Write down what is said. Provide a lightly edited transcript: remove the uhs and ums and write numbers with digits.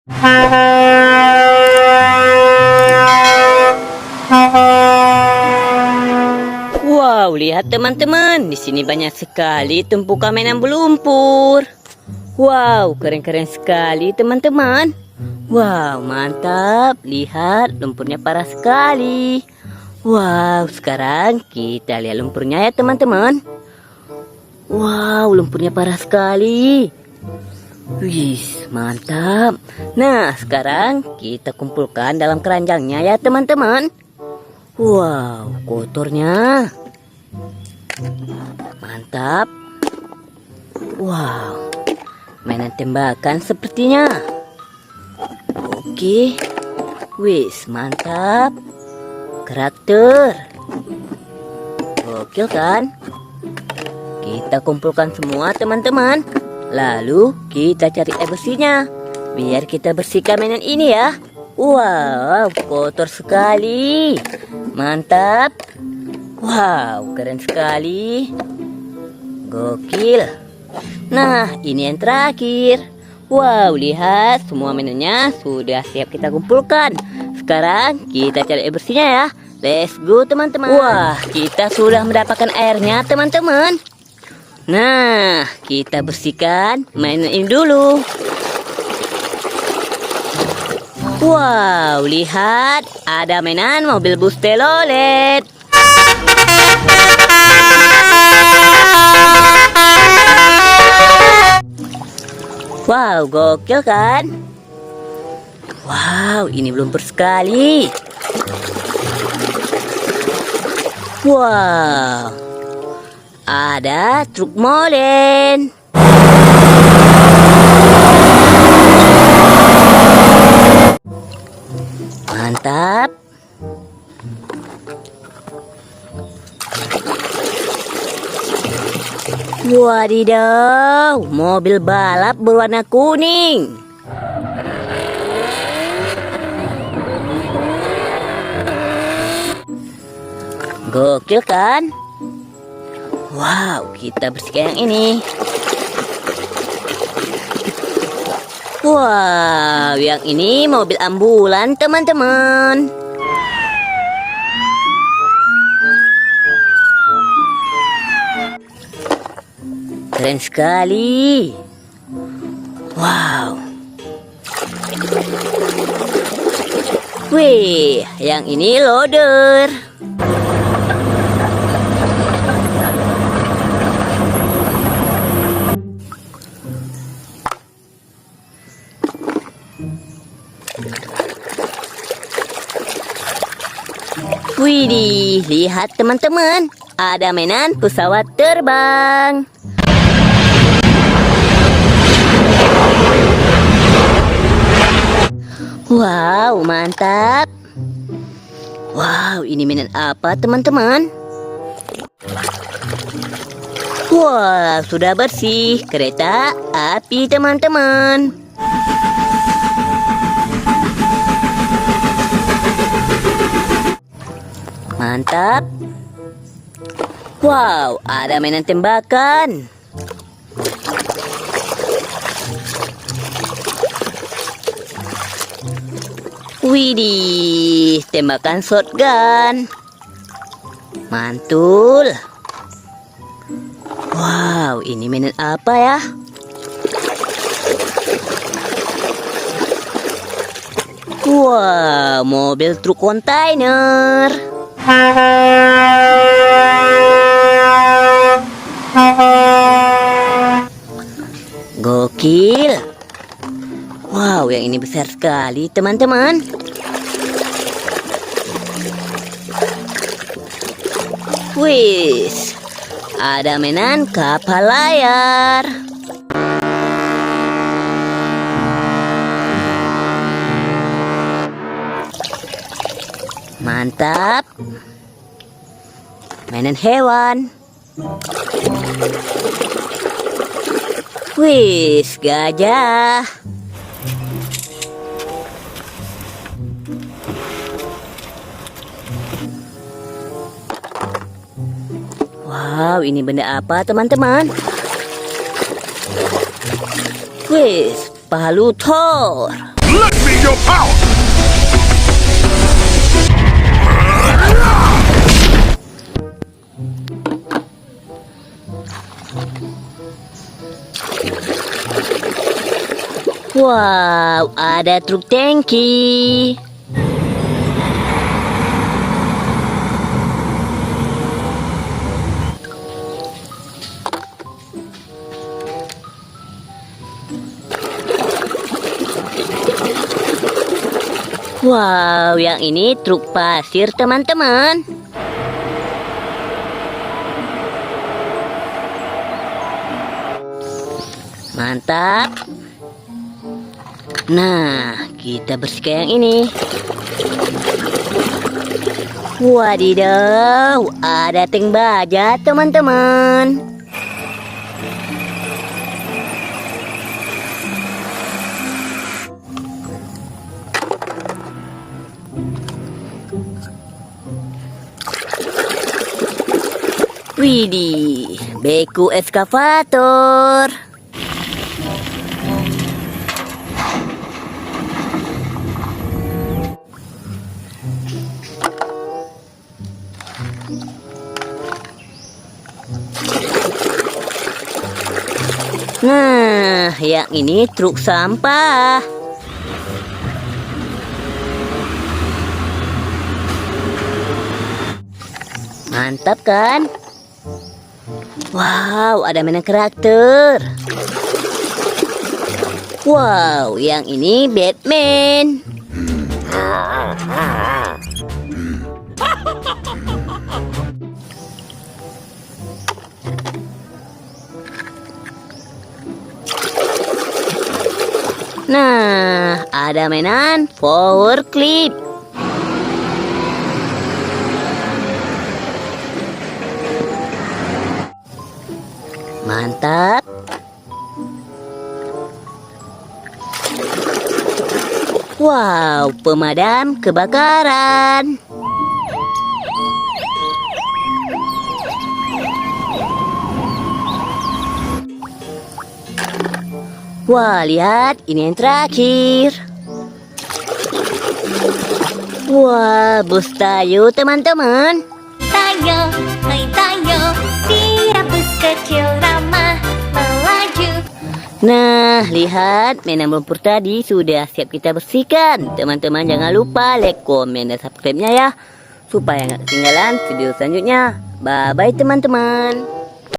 Wow, lihat teman-teman, di sini banyak sekali tumpukan mainan berlumpur. Wow, keren-keren sekali teman-teman. Wow, mantap. Lihat, lumpurnya parah sekali. Wow, sekarang kita lihat lumpurnya ya teman-teman. Wow, lumpurnya parah sekali. Wih, mantap. Nah, sekarang kita kumpulkan dalam keranjangnya ya teman-teman. Wow, kotornya. Mantap. Wow, mainan tembakan sepertinya. Oke. Wis, mantap. Karakter. Gokil kan? Kita kumpulkan semua teman-teman. Lalu kita cari air bersihnya. Biar kita bersihkan mainan ini ya. Wow, kotor sekali. Mantap. Wow, keren sekali. Gokil. Nah, ini yang terakhir. Wow, lihat semua mainannya sudah siap kita kumpulkan. Sekarang kita cari air bersihnya ya. Let's go teman-teman. Wah, kita sudah mendapatkan airnya teman-teman. Nah, kita bersihkan mainan ini dulu. Wow, lihat ada mainan mobil bus telolet. Wow, gokil kan? Wow, ini berlumpur sekali. Wow, ada truk molen. Mantap. Wadidaw, mobil balap berwarna kuning. Gokil kan? Wow, kita bersihkan yang ini. Wow, yang ini mobil ambulan teman-teman. Keren sekali. Wow. Wih, yang ini loader. Widih, lihat teman-teman, ada mainan pesawat terbang. Wow, mantap. Wow, ini mainan apa teman-teman? Wow, sudah bersih kereta api teman-teman. Mantap. Wow, ada mainan tembakan. Widih, tembakan shotgun. Mantul. Wow, ini mainan apa ya? Wow, mobil truk kontainer. Gokil. Wow, yang ini besar sekali teman-teman. Wis, ada mainan kapal layar. Mantap. Mainan hewan. Wis, gajah. Wow, ini benda apa teman-teman? Wis, palu Thor. your power! Wow, ada truk tangki. Wow, yang ini truk pasir, teman-teman. Mantap. Nah, kita bersihkan yang ini. Wadidaw, ada tank baja, teman-teman. Widih, beku eskavator. Nah, yang ini truk sampah. Mantap kan? Wow, ada mainan karakter. Wow, yang ini Batman. Nah, ada mainan power clip. Mantap. Wow, pemadam kebakaran. Wah, lihat, ini yang terakhir. Wah, bus Tayo, teman-teman. Tayo, main Tayo, tiap bus kecil ramah melaju. Nah, lihat, mainan lumpur tadi sudah siap kita bersihkan. Teman-teman jangan lupa like, komen, dan subscribe-nya ya, supaya nggak ketinggalan video selanjutnya. Bye-bye teman-teman.